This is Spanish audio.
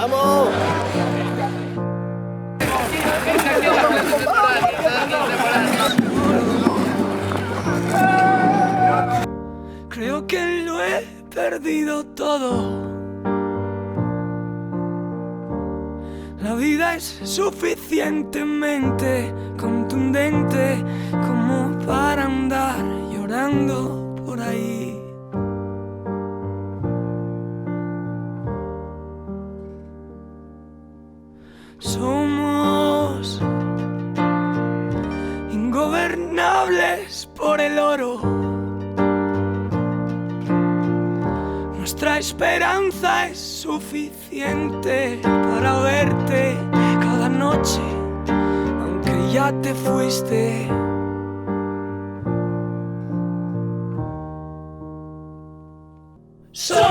¡Vamos! Creo que lo he perdido todo. La vida es suficientemente contundente como para andar llorando por ahí. Somos ingobernables por el oro. Nuestra esperanza es suficiente para verte cada noche, aunque ya te fuiste. So